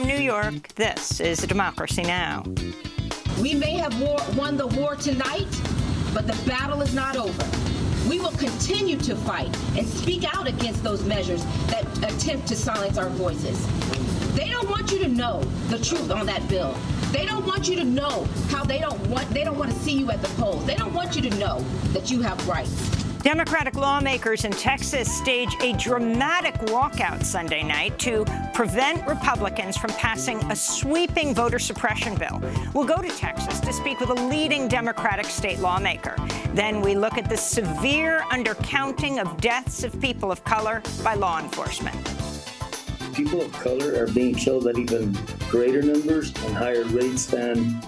From New York, this is Democracy Now! We may have won the war tonight, but the battle is not over. We will continue to fight and speak out against those measures that attempt to silence our voices. They don't want you to know the truth on that bill. They don't want you to know how they don't want to see you at the polls. They don't want you to know that you have rights. Democratic lawmakers in Texas stage a dramatic walkout Sunday night to prevent Republicans from passing a sweeping voter suppression bill. We'll go to Texas to speak with a leading Democratic state lawmaker. Then we look at the severe undercounting of deaths of people of color by law enforcement. People of color are being killed at even greater numbers and higher rates than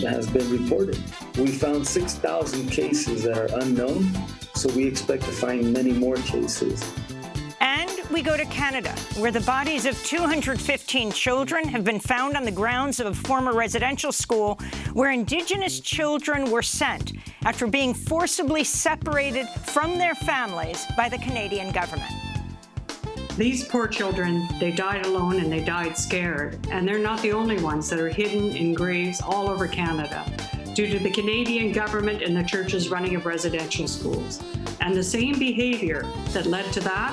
has been reported. We found 6,000 cases that are unknown, so we expect to find many more cases. And we go to Canada, where the bodies of 215 children have been found on the grounds of a former residential school where Indigenous children were sent after being forcibly separated from their families by the Canadian government. These poor children, they died alone and they died scared. And they're not the only ones that are hidden in graves all over Canada due to the Canadian government and the church's running of residential schools. And the same behavior that led to that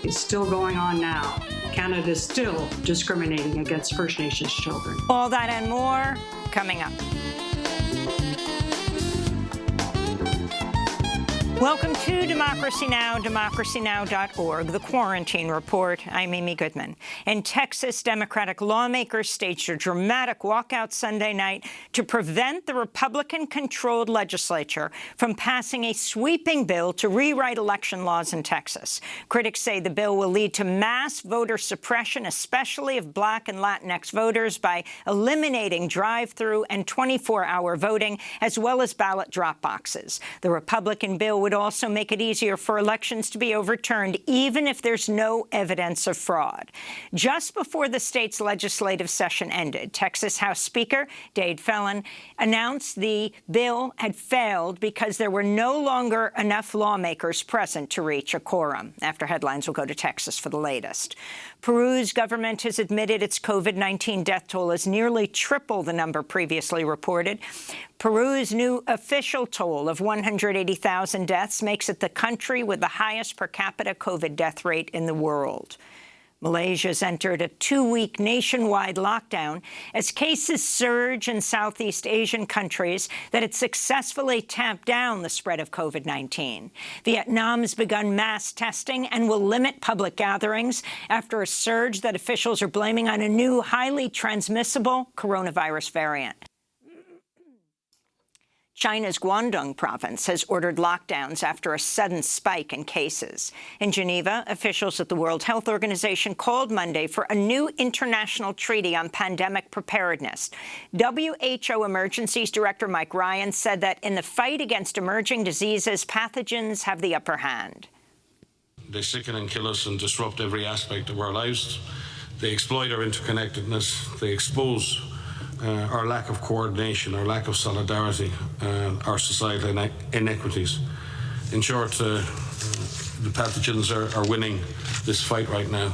is still going on now. Canada is still discriminating against First Nations children. All that and more coming up. Welcome to Democracy Now!, democracynow.org, the Quarantine Report. I'm Amy Goodman. In Texas, Democratic lawmakers staged a dramatic walkout Sunday night to prevent the Republican-controlled legislature from passing a sweeping bill to rewrite election laws in Texas. Critics say the bill will lead to mass voter suppression, especially of Black and Latinx voters, by eliminating drive-through and 24-hour voting, as well as ballot drop boxes. The Republican bill would also make it easier for elections to be overturned, even if there's no evidence of fraud. Just before the state's legislative session ended, Texas House Speaker Dade Phelan announced the bill had failed because there were no longer enough lawmakers present to reach a quorum. After headlines, we'll go to Texas for the latest. Peru's government has admitted its COVID-19 death toll is nearly triple the number previously reported. Peru's new official toll of 180,000 deaths makes it the country with the highest per capita COVID death rate in the world. Malaysia's entered a 2-week nationwide lockdown as cases surge in Southeast Asian countries that had successfully tamped down the spread of COVID-19. Vietnam's begun mass testing and will limit public gatherings after a surge that officials are blaming on a new, highly transmissible coronavirus variant. China's Guangdong province has ordered lockdowns after a sudden spike in cases. In Geneva, officials at the World Health Organization called Monday for a new international treaty on pandemic preparedness. WHO Emergencies Director Mike Ryan said that in the fight against emerging diseases, pathogens have the upper hand. They sicken and kill us and disrupt every aspect of our lives. They exploit our interconnectedness. They expose our lack of coordination, our lack of solidarity, our societal inequities. In short, the pathogens are winning this fight right now.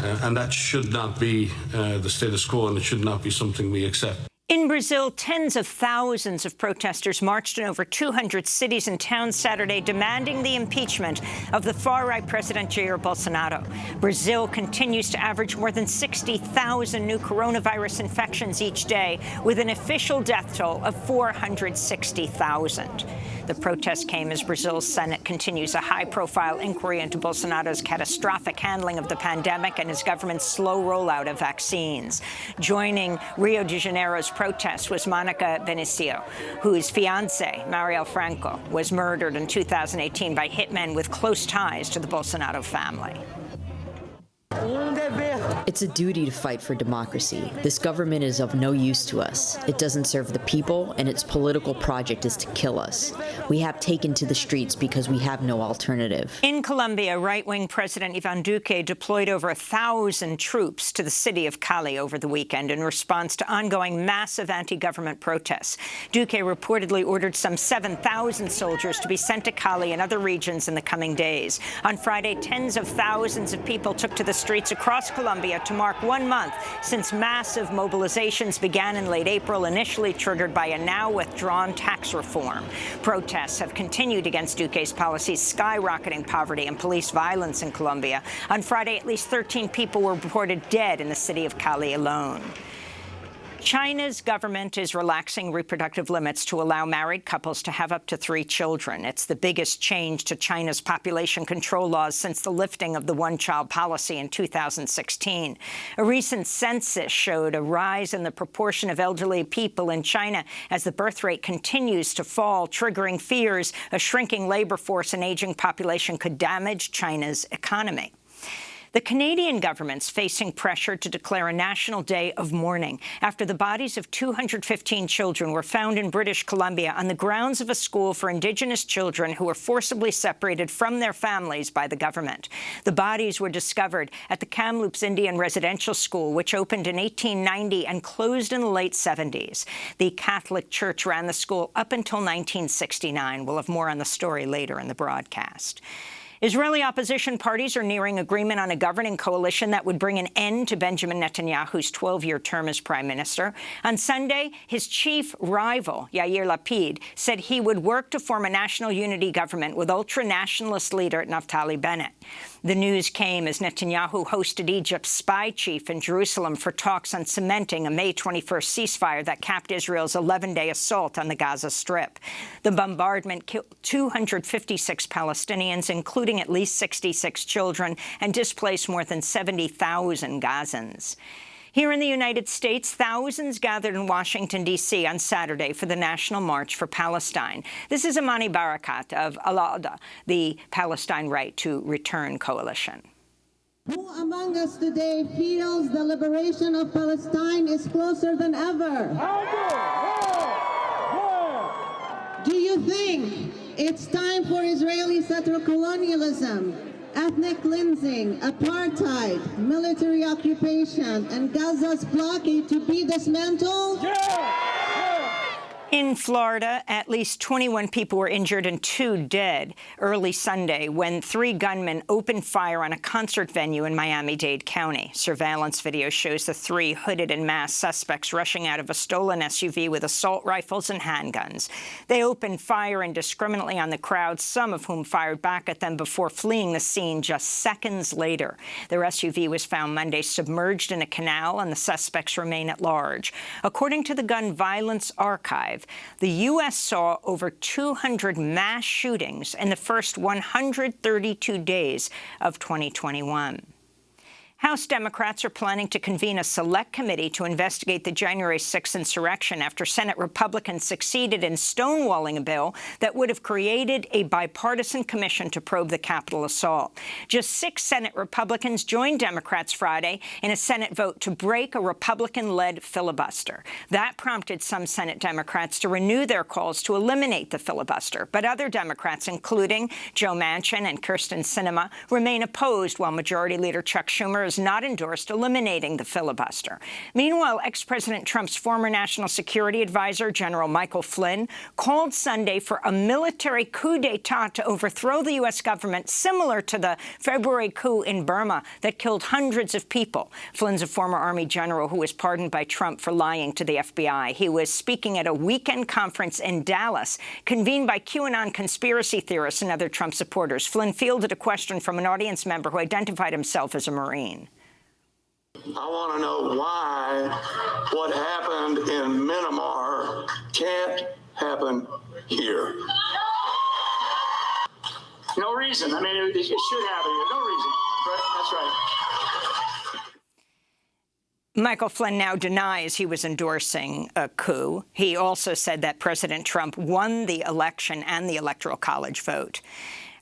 And that should not be the status quo, and it should not be something we accept. In Brazil, tens of thousands of protesters marched in over 200 cities and towns Saturday demanding the impeachment of the far-right President Jair Bolsonaro. Brazil continues to average more than 60,000 new coronavirus infections each day, with an official death toll of 460,000. The protest came as Brazil's Senate continues a high-profile inquiry into Bolsonaro's catastrophic handling of the pandemic and his government's slow rollout of vaccines. Joining Rio de Janeiro's protest was Monica Benicio, whose fiancé, Mariel Franco, was murdered in 2018 by hitmen with close ties to the Bolsonaro family. It's a duty to fight for democracy. This government is of no use to us. It doesn't serve the people, and its political project is to kill us. We have taken to the streets because we have no alternative. In Colombia, right-wing President Ivan Duque deployed over 1,000 troops to the city of Cali over the weekend in response to ongoing massive anti-government protests. Duque reportedly ordered some 7,000 soldiers to be sent to Cali and other regions in the coming days. On Friday, tens of thousands of people took to the streets across Colombia to mark 1 month since massive mobilizations began in late April, initially triggered by a now-withdrawn tax reform. Protests have continued against Duque's policies, skyrocketing poverty and police violence in Colombia. On Friday, at least 13 people were reported dead in the city of Cali alone. China's government is relaxing reproductive limits to allow married couples to have up to 3 children. It's the biggest change to China's population control laws since the lifting of the one-child policy in 2016. A recent census showed a rise in the proportion of elderly people in China as the birth rate continues to fall, triggering fears a shrinking labor force and aging population could damage China's economy. The Canadian government's facing pressure to declare a national day of mourning after the bodies of 215 children were found in British Columbia on the grounds of a school for Indigenous children who were forcibly separated from their families by the government. The bodies were discovered at the Kamloops Indian Residential School, which opened in 1890 and closed in the late 70s. The Catholic Church ran the school up until 1969. We'll have more on the story later in the broadcast. Israeli opposition parties are nearing agreement on a governing coalition that would bring an end to Benjamin Netanyahu's 12-year term as prime minister. On Sunday, his chief rival, Yair Lapid, said he would work to form a national unity government with ultra-nationalist leader Naftali Bennett. The news came as Netanyahu hosted Egypt's spy chief in Jerusalem for talks on cementing a May 21st ceasefire that capped Israel's 11-day assault on the Gaza Strip. The bombardment killed 256 Palestinians, including at least 66 children, and displaced more than 70,000 Gazans. Here in the United States, thousands gathered in Washington, D.C. on Saturday for the National March for Palestine. This is Amani Barakat of Al-Awda, the Palestine Right to Return coalition. Who among us today feels the liberation of Palestine is closer than ever? Do you think it's time for Israeli settler colonialism, ethnic cleansing, apartheid, military occupation, and Gaza's blockade to be dismantled? In Florida, at least 21 people were injured and 2 dead early Sunday when 3 gunmen opened fire on a concert venue in Miami-Dade County. Surveillance video shows the 3 hooded and masked suspects rushing out of a stolen SUV with assault rifles and handguns. They opened fire indiscriminately on the crowd, some of whom fired back at them before fleeing the scene just seconds later. Their SUV was found Monday submerged in a canal, and the suspects remain at large. According to the Gun Violence Archive, the U.S. saw over 200 mass shootings in the first 132 days of 2021. House Democrats are planning to convene a select committee to investigate the January 6th insurrection after Senate Republicans succeeded in stonewalling a bill that would have created a bipartisan commission to probe the Capitol assault. Just 6 Senate Republicans joined Democrats Friday in a Senate vote to break a Republican-led filibuster. That prompted some Senate Democrats to renew their calls to eliminate the filibuster. But other Democrats, including Joe Manchin and Kyrsten Sinema, remain opposed, while Majority Leader Chuck Schumer has not endorsed eliminating the filibuster. Meanwhile, ex-President Trump's former national security advisor, General Michael Flynn, called Sunday for a military coup d'etat to overthrow the U.S. government, similar to the February coup in Burma that killed hundreds of people. Flynn's a former Army general who was pardoned by Trump for lying to the FBI. He was speaking at a weekend conference in Dallas, convened by QAnon conspiracy theorists and other Trump supporters. Flynn fielded a question from an audience member who identified himself as a Marine. I want to know why what happened in Myanmar can't happen here. No reason. I mean, it should happen here. No reason. Right? That's right. Michael Flynn now denies he was endorsing a coup. He also said that President Trump won the election and the Electoral College vote.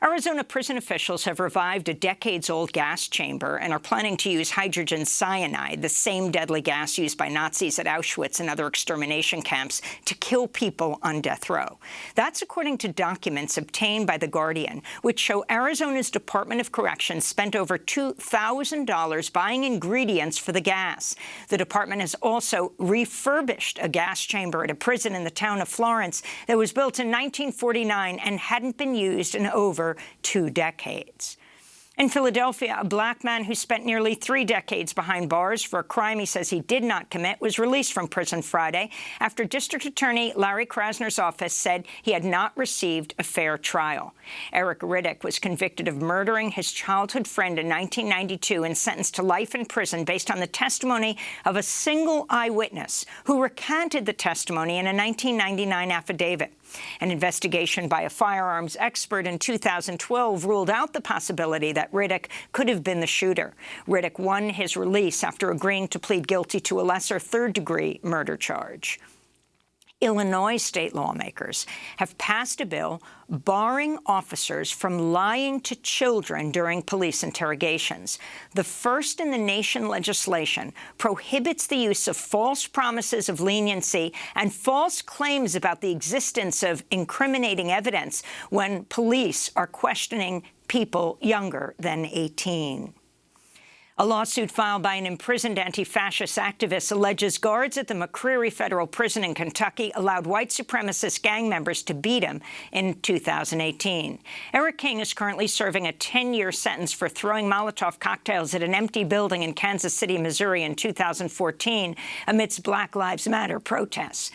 Arizona prison officials have revived a decades-old gas chamber and are planning to use hydrogen cyanide, the same deadly gas used by Nazis at Auschwitz and other extermination camps, to kill people on death row. That's according to documents obtained by The Guardian, which show Arizona's Department of Corrections spent over $2,000 buying ingredients for the gas. The department has also refurbished a gas chamber at a prison in the town of Florence that was built in 1949 and hadn't been used in over 2 decades. In Philadelphia, a black man who spent nearly 3 decades behind bars for a crime he says he did not commit was released from prison Friday after District Attorney Larry Krasner's office said he had not received a fair trial. Eric Riddick was convicted of murdering his childhood friend in 1992 and sentenced to life in prison based on the testimony of a single eyewitness who recanted the testimony in a 1999 affidavit. An investigation by a firearms expert in 2012 ruled out the possibility that Riddick could have been the shooter. Riddick won his release after agreeing to plead guilty to a lesser third-degree murder charge. Illinois state lawmakers have passed a bill barring officers from lying to children during police interrogations. The first-in-the-nation legislation prohibits the use of false promises of leniency and false claims about the existence of incriminating evidence when police are questioning people younger than 18. A lawsuit filed by an imprisoned anti-fascist activist alleges guards at the McCreary Federal Prison in Kentucky allowed white supremacist gang members to beat him in 2018. Eric King is currently serving a 10-year sentence for throwing Molotov cocktails at an empty building in Kansas City, Missouri in 2014 amidst Black Lives Matter protests.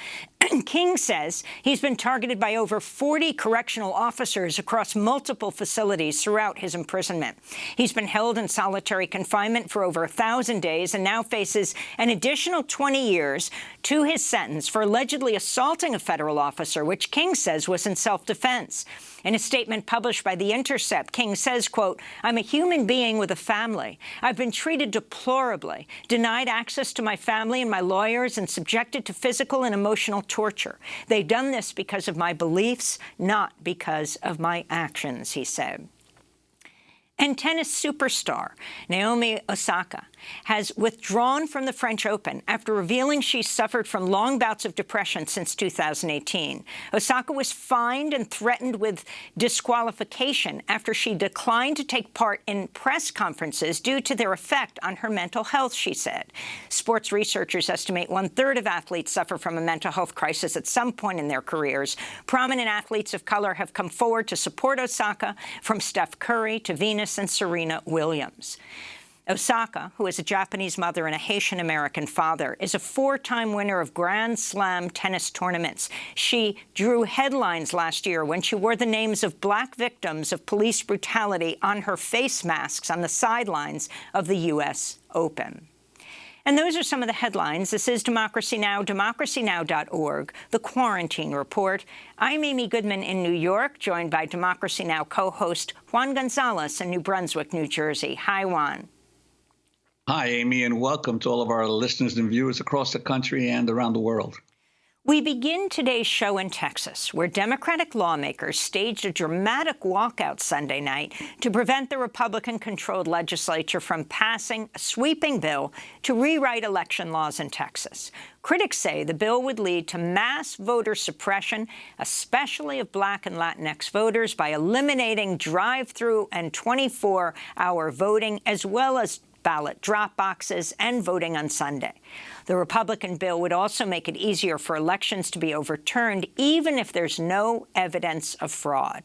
King says he's been targeted by over 40 correctional officers across multiple facilities throughout his imprisonment. He's been held in solitary confinement for over 1,000 days and now faces an additional 20 years to his sentence for allegedly assaulting a federal officer, which King says was in self-defense. In a statement published by The Intercept, King says, quote, "I'm a human being with a family. I've been treated deplorably, denied access to my family and my lawyers, and subjected to physical and emotional torture. They've done this because of my beliefs, not because of my actions," he said. And tennis superstar Naomi Osaka has withdrawn from the French Open after revealing she suffered from long bouts of depression since 2018. Osaka was fined and threatened with disqualification after she declined to take part in press conferences due to their effect on her mental health, she said. Sports researchers estimate 1/3 of athletes suffer from a mental health crisis at some point in their careers. Prominent athletes of color have come forward to support Osaka, from Steph Curry to Venus and Serena Williams. Osaka, who is a Japanese mother and a Haitian-American father, is a 4-time winner of Grand Slam tennis tournaments. She drew headlines last year when she wore the names of black victims of police brutality on her face masks on the sidelines of the U.S. Open. And those are some of the headlines. This is Democracy Now!, democracynow.org, The Quarantine Report. I'm Amy Goodman in New York, joined by Democracy Now! Co-host Juan Gonzalez in New Brunswick, New Jersey. Hi, Juan. Hi, Amy, and welcome to all of our listeners and viewers across the country and around the world. We begin today's show in Texas, where Democratic lawmakers staged a dramatic walkout Sunday night to prevent the Republican-controlled legislature from passing a sweeping bill to rewrite election laws in Texas. Critics say the bill would lead to mass voter suppression, especially of Black and Latinx voters, by eliminating drive-through and 24-hour voting, as well as ballot drop boxes and voting on Sunday. The Republican bill would also make it easier for elections to be overturned, even if there's no evidence of fraud.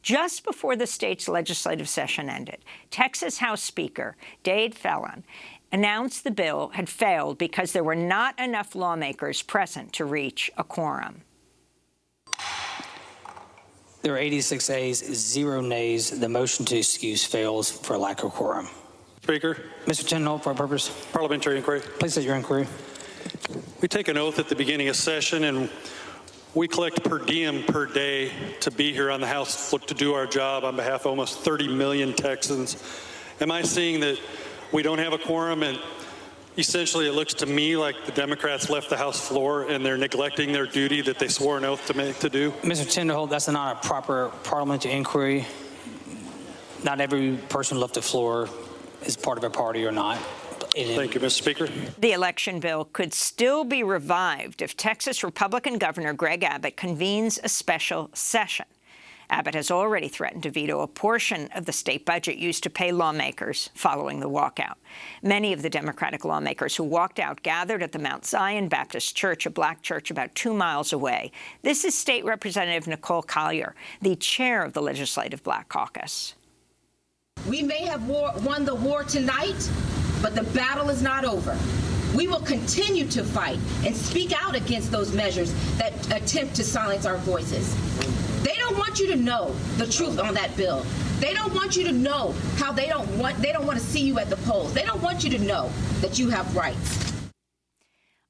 Just before the state's legislative session ended, Texas House Speaker Dade Phelan announced the bill had failed because there were not enough lawmakers present to reach a quorum. There are 86 ayes, 0 nays. The motion to excuse fails for lack of quorum. Speaker. Mr. Tindall, for a purpose. Parliamentary inquiry. Please state your inquiry. We take an oath at the beginning of session, and we collect per diem per day to be here on the House floor to do our job on behalf of almost 30 million Texans. Am I seeing that we don't have a quorum, and essentially it looks to me like the Democrats left the House floor and they're neglecting their duty that they swore an oath to do? Mr. Tindall, that's not a proper parliamentary inquiry. Not every person who left the floor is part of a party or not. Thank you, Mr. Speaker. The election bill could still be revived if Texas Republican Governor Greg Abbott convenes a special session. Abbott has already threatened to veto a portion of the state budget used to pay lawmakers following the walkout. Many of the Democratic lawmakers who walked out gathered at the Mount Zion Baptist Church, a black church about 2 miles away. This is State Representative Nicole Collier, the chair of the Legislative Black Caucus. We may have won the war tonight, but the battle is not over. We will continue to fight and speak out against those measures that attempt to silence our voices. They don't want you to know the truth on that bill. They don't want you to know how they don't want to see you at the polls. They don't want you to know that you have rights.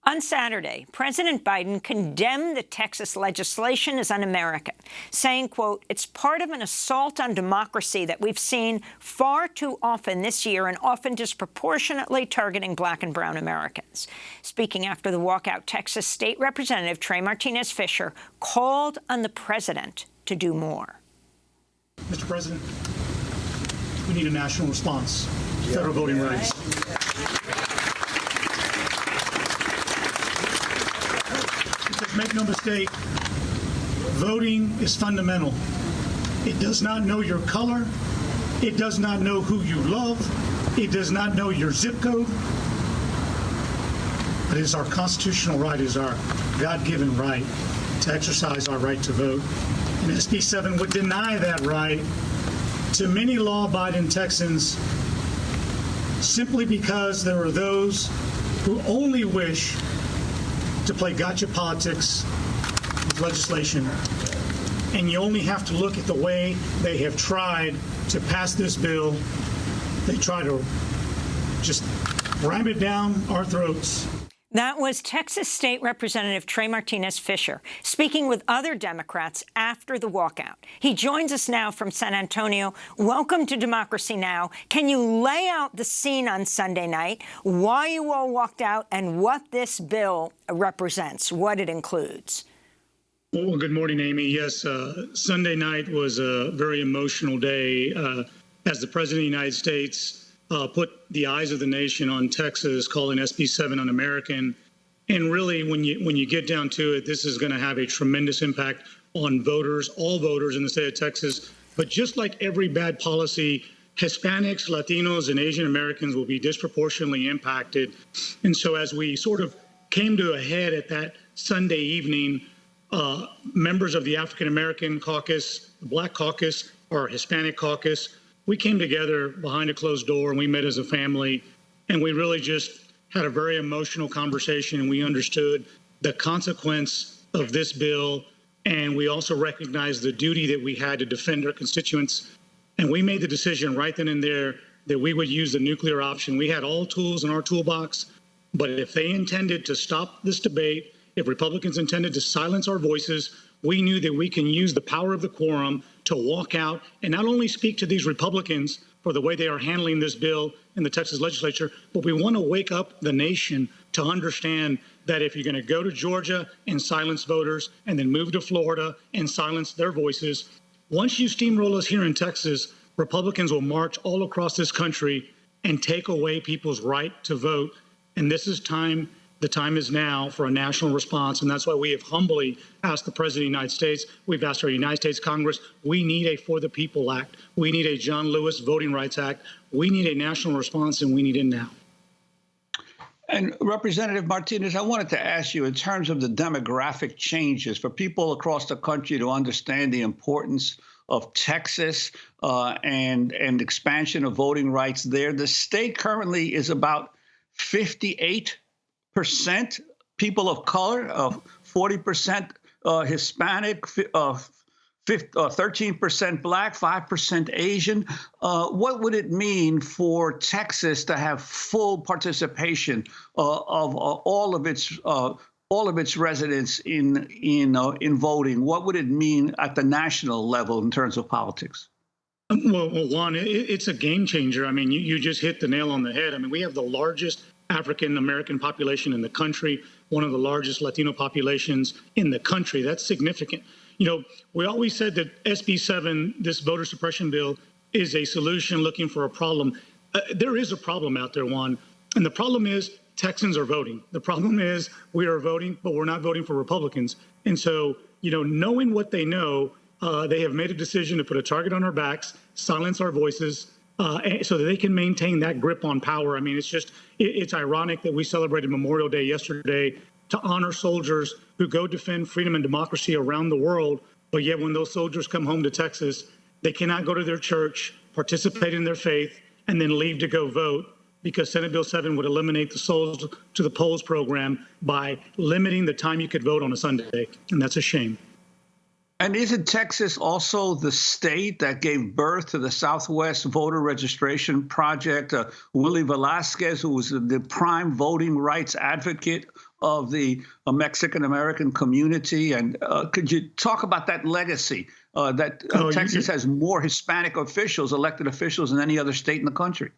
On Saturday, President Biden condemned the Texas legislation as un-American, saying, quote, "It's part of an assault on democracy that we've seen far too often this year and often disproportionately targeting Black and brown Americans." Speaking after the walkout, Texas State Representative Trey Martinez Fisher called on the president to do more. Mr. President, we need a national response to federal voting rights. Because make no mistake, voting is fundamental. It does not know your color. It does not know who you love. It does not know your zip code. But it is our constitutional right, it is our God-given right to exercise our right to vote. And SB 7 would deny that right to many law-abiding Texans simply because there are those who only wish to play gotcha politics with legislation. And you only have to look at the way they have tried to pass this bill. They try to just ram it down our throats. That was Texas State Representative Trey Martinez Fisher speaking with other Democrats after the walkout. He joins us now from San Antonio. Welcome to Democracy Now! Can you lay out the scene on Sunday night, why you all walked out, and what this bill represents, what it includes? Well, good morning, Amy. Yes, Sunday night was a very emotional day as the President of the United States put the eyes of the nation on Texas, calling SB 7 un-American. And really, when you get down to it, this is going to have a tremendous impact on voters, all voters in the state of Texas. But just like every bad policy, Hispanics, Latinos, and Asian Americans will be disproportionately impacted. And so as we sort of came to a head at that Sunday evening, members of the African American caucus, the Black caucus, or Hispanic caucus, we came together behind a closed door and we met as a family, and we really just had a very emotional conversation, and we understood the consequence of this bill, and we also recognized the duty that we had to defend our constituents. And we made the decision right then and there that we would use the nuclear option. We had all tools in our toolbox, but if they intended to stop this debate, if Republicans intended to silence our voices, we knew that we can use the power of the quorum to walk out and not only speak to these Republicans for the way they are handling this bill in the Texas legislature, but we want to wake up the nation to understand that if you're going to go to Georgia and silence voters and then move to Florida and silence their voices, once you steamroll us here in Texas, Republicans will march all across this country and take away people's right to vote. And this is time. The time is now for a national response, and that's why we have humbly asked the President of the United States, we've asked our United States Congress, we need a For the People Act. We need a John Lewis Voting Rights Act. We need a national response, and we need it now. And Representative Martinez, I wanted to ask you, in terms of the demographic changes, for people across the country to understand the importance of Texas and expansion of voting rights there, the state currently is about 58% people of color, 40% Hispanic, 13% Black, 5% Asian. What would it mean for Texas to have full participation of all of its residents in voting? What would it mean at the national level in terms of politics? Well, Juan, it's a game changer. I mean, you just hit the nail on the head. I mean, we have the largest African-American population in the country, one of the largest Latino populations in the country. That's significant. You know, we always said that SB 7, this voter suppression bill, is a solution looking for a problem. There is a problem out there, Juan, and the problem is Texans are voting. The problem is we are voting, but we're not voting for Republicans. And so, you know, knowing what they know, they have made a decision to put a target on our backs, silence our voices, so that they can maintain that grip on power. I mean, it's ironic that we celebrated Memorial Day yesterday to honor soldiers who go defend freedom and democracy around the world. But yet when those soldiers come home to Texas, they cannot go to their church, participate in their faith, and then leave to go vote, because Senate Bill 7 would eliminate the Souls to the Polls program by limiting the time you could vote on a Sunday, and that's a shame. And isn't Texas also the state that gave birth to the Southwest Voter Registration Project? Willie Velasquez, who was the prime voting rights advocate of the Mexican-American community. And could you talk about that legacy, that Texas has more Hispanic officials, elected officials, than any other state in the country?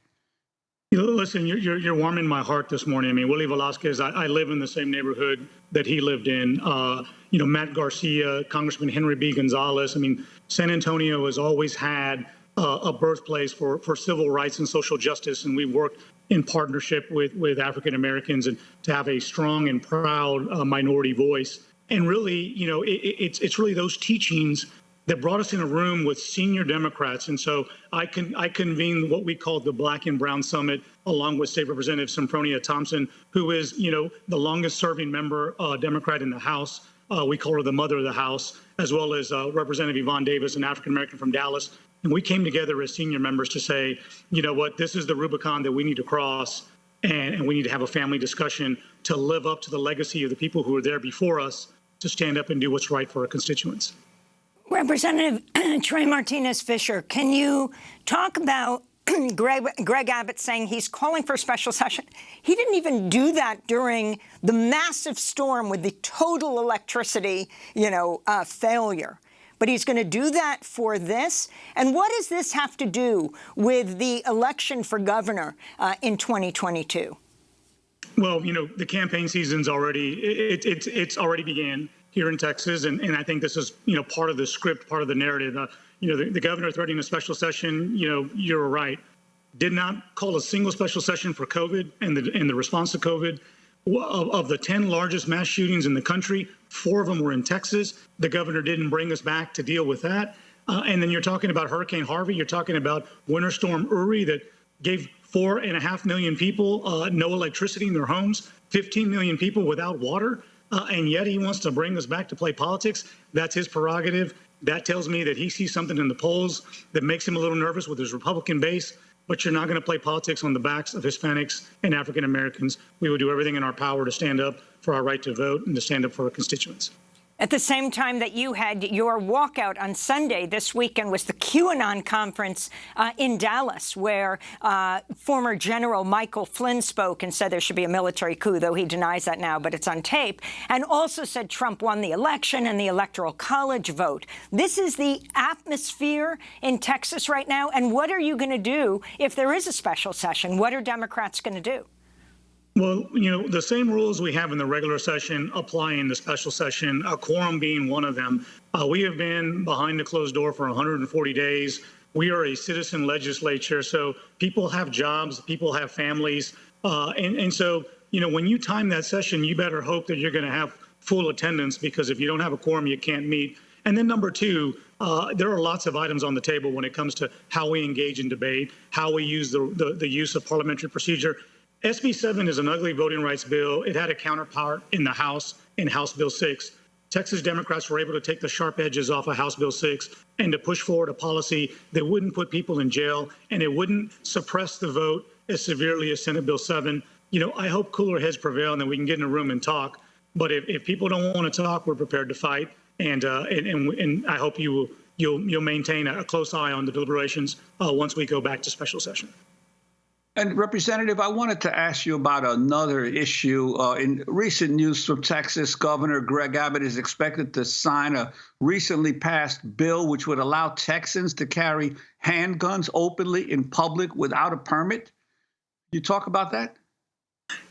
Listen, you're warming my heart this morning. I mean, Willie Velasquez, I live in the same neighborhood that he lived in. Matt Garcia, Congressman Henry B. Gonzalez. I mean, San Antonio has always had a birthplace for civil rights and social justice, and we've worked in partnership with African Americans and to have a strong and proud minority voice. And really, it's really those teachings that brought us in a room with senior Democrats. And so I convened what we called the Black and Brown Summit, along with State Representative Sempronia Thompson, who is, the longest serving member Democrat in the House. We call her the mother of the House, as well as Representative Yvonne Davis, an African American from Dallas. And we came together as senior members to say, you know what, this is the Rubicon that we need to cross, and we need to have a family discussion to live up to the legacy of the people who were there before us to stand up and do what's right for our constituents. Representative Trey Martinez-Fisher, can you talk about Greg Abbott saying he's calling for a special session? He didn't even do that during the massive storm with the total electricity, failure. But he's going to do that for this. And what does this have to do with the election for governor in 2022? Well, the campaign season's already, it's already began here in Texas. And I think this is, part of the script, part of the narrative. The governor threatening a special session, you're right, did not call a single special session for COVID and the response to COVID. Of the 10 largest mass shootings in the country, 4 of them were in Texas. The governor didn't bring us back to deal with that. And then you're talking about Hurricane Harvey. You're talking about Winter Storm Uri that gave 4.5 million people no electricity in their homes, 15 million people without water. And yet he wants to bring us back to play politics. That's his prerogative. That tells me that he sees something in the polls that makes him a little nervous with his Republican base. But you're not going to play politics on the backs of Hispanics and African Americans. We will do everything in our power to stand up for our right to vote and to stand up for our constituents. At the same time that you had your walkout on Sunday, this weekend was the QAnon conference in Dallas, where former General Michael Flynn spoke and said there should be a military coup, though he denies that now, but it's on tape, and also said Trump won the election and the Electoral College vote. This is the atmosphere in Texas right now. And what are you going to do if there is a special session? What are Democrats going to do? Well, the same rules we have in the regular session apply in the special session, a quorum being one of them. We have been behind the closed door for 140 days. We are a citizen legislature, so people have jobs, people have families. And so, when you time that session, you better hope that you're going to have full attendance, because if you don't have a quorum, you can't meet. And then number two, there are lots of items on the table when it comes to how we engage in debate, how we use the use of parliamentary procedure. SB 7 is an ugly voting rights bill. It had a counterpart in the House, in House Bill 6. Texas Democrats were able to take the sharp edges off of House Bill 6 and to push forward a policy that wouldn't put people in jail, and it wouldn't suppress the vote as severely as Senate Bill 7. I hope cooler heads prevail and that we can get in a room and talk. But if people don't want to talk, we're prepared to fight. And I hope you'll maintain a close eye on the deliberations once we go back to special session. And Representative, I wanted to ask you about another issue. In recent news from Texas, Governor Greg Abbott is expected to sign a recently passed bill which would allow Texans to carry handguns openly in public without a permit. You talk about that?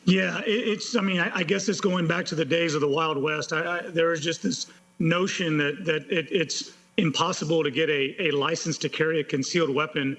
Yeah, I guess it's going back to the days of the Wild West. There is just this notion that it's impossible to get a license to carry a concealed weapon.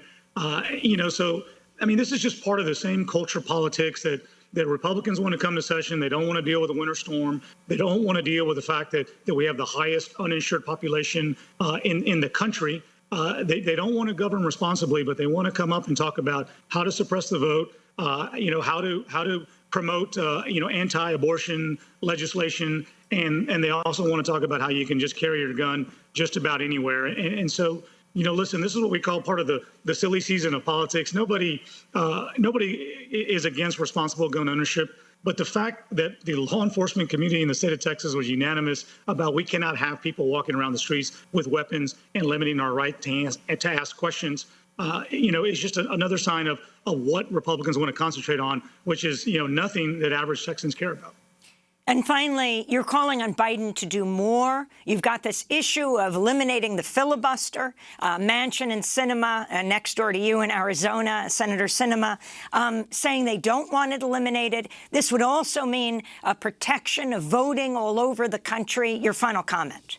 This is just part of the same culture politics that Republicans want to come to session. They don't want to deal with the winter storm. They don't want to deal with the fact that we have the highest uninsured population in the country. They don't want to govern responsibly, but they want to come up and talk about how to suppress the vote, how to promote anti-abortion legislation, and they also want to talk about how you can just carry your gun just about anywhere. And so listen, this is what we call part of the silly season of politics. Nobody is against responsible gun ownership. But the fact that the law enforcement community in the state of Texas was unanimous about we cannot have people walking around the streets with weapons and limiting our right to ask questions, is just another sign of what Republicans want to concentrate on, which is, nothing that average Texans care about. And finally, you're calling on Biden to do more. You've got this issue of eliminating the filibuster. Manchin and Sinema, next door to you in Arizona, Senator Sinema, saying they don't want it eliminated. This would also mean a protection of voting all over the country. Your final comment.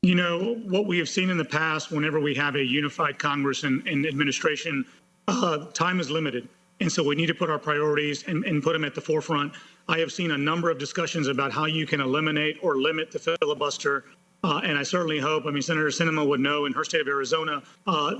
What we have seen in the past, whenever we have a unified Congress and administration, time is limited. And so we need to put our priorities and put them at the forefront. I have seen a number of discussions about how you can eliminate or limit the filibuster. And I certainly hope, Senator Sinema would know in her state of Arizona,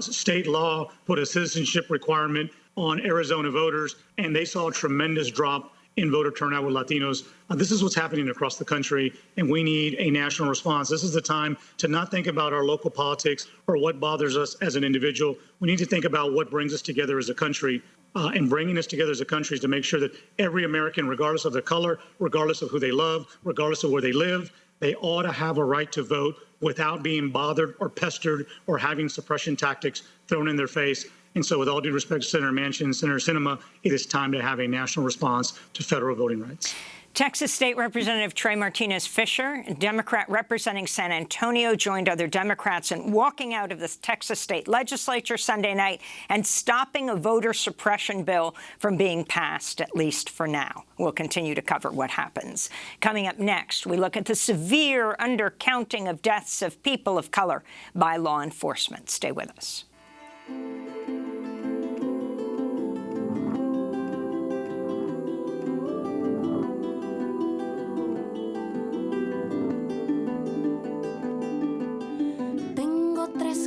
state law put a citizenship requirement on Arizona voters, and they saw a tremendous drop in voter turnout with Latinos. This is what's happening across the country, and we need a national response. This is the time to not think about our local politics or what bothers us as an individual. We need to think about what brings us together as a country. And bringing us together as a country is to make sure that every American, regardless of their color, regardless of who they love, regardless of where they live, they ought to have a right to vote without being bothered or pestered or having suppression tactics thrown in their face. And so with all due respect to Senator Manchin and Senator Sinema, it is time to have a national response to federal voting rights. Texas State Representative Trey Martinez-Fisher, a Democrat representing San Antonio, joined other Democrats in walking out of the Texas State Legislature Sunday night and stopping a voter suppression bill from being passed, at least for now. We'll continue to cover what happens. Coming up next, we look at the severe undercounting of deaths of people of color by law enforcement. Stay with us.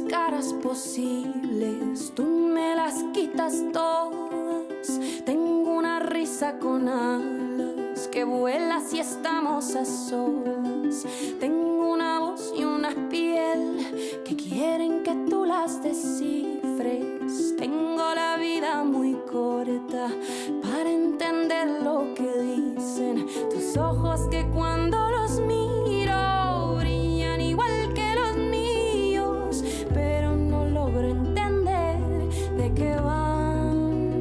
Caras posibles, tú me las quitas todas. Tengo una risa con alas que vuela si estamos a solas. Tengo una voz y una piel que quieren que tú las descifres. Tengo la vida muy corta para entender lo que dicen tus ojos, que cuando los miro brillan igual que los míos, pero no logro entender de qué van.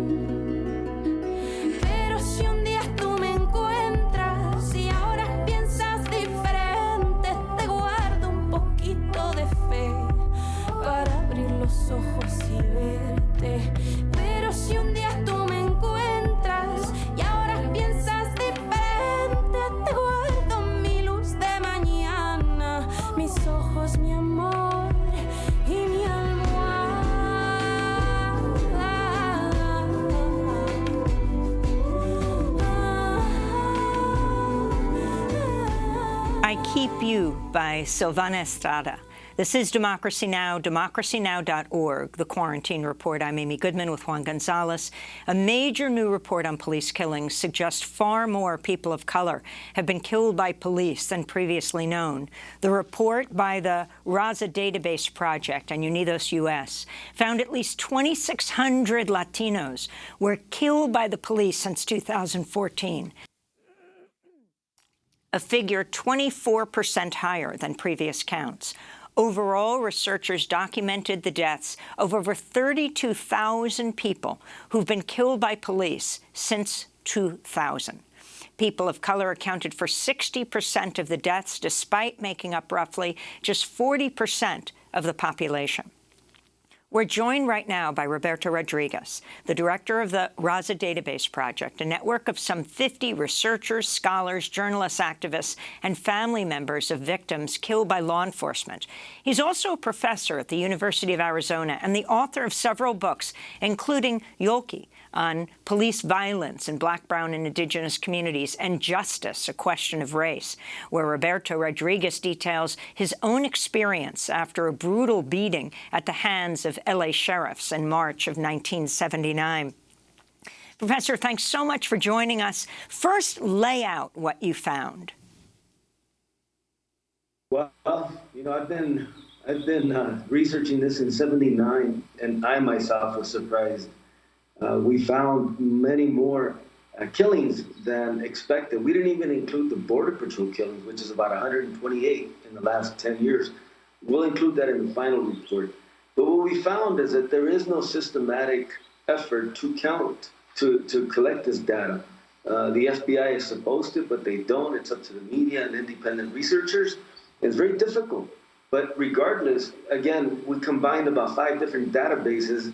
Pero si un día tú me encuentras y ahora piensas diferente, te guardo un poquito de fe para abrir los ojos y verte. Pero si un día tú me encuentras y ahora piensas diferente, te guardo mi luz de mañana, mis ojos, mi amor y mi I Keep You by Silvana Estrada. This is Democracy Now!, DemocracyNow.org, The Quarantine Report. I'm Amy Goodman with Juan Gonzalez. A major new report on police killings suggests far more people of color have been killed by police than previously known. The report by the Raza Database Project and Unidos US found at least 2,600 Latinos were killed by the police since 2014. A figure 24% higher than previous counts. Overall, researchers documented the deaths of over 32,000 people who've been killed by police since 2000. People of color accounted for 60% of the deaths, despite making up roughly just 40% of the population. We're joined right now by Roberto Rodriguez, the director of the Raza Database Project, a network of some 50 researchers, scholars, journalists, activists, and family members of victims killed by law enforcement. He's also a professor at the University of Arizona and the author of several books, including Yolki, on police violence in Black, Brown, and Indigenous communities, and Justice, A Question of Race, where Roberto Rodriguez details his own experience after a brutal beating at the hands of LA sheriffs in March of 1979. Professor, thanks so much for joining us. First, lay out what you found. Well, I've been I've been researching this in '79, and I myself was surprised. We found many more killings than expected. We didn't even include the Border Patrol killings, which is about 128 in the last 10 years. We'll include that in the final report. But what we found is that there is no systematic effort to count, to collect this data. The FBI is supposed to, but they don't. It's up to the media and independent researchers. It's very difficult. But regardless, again, we combined about 5 different databases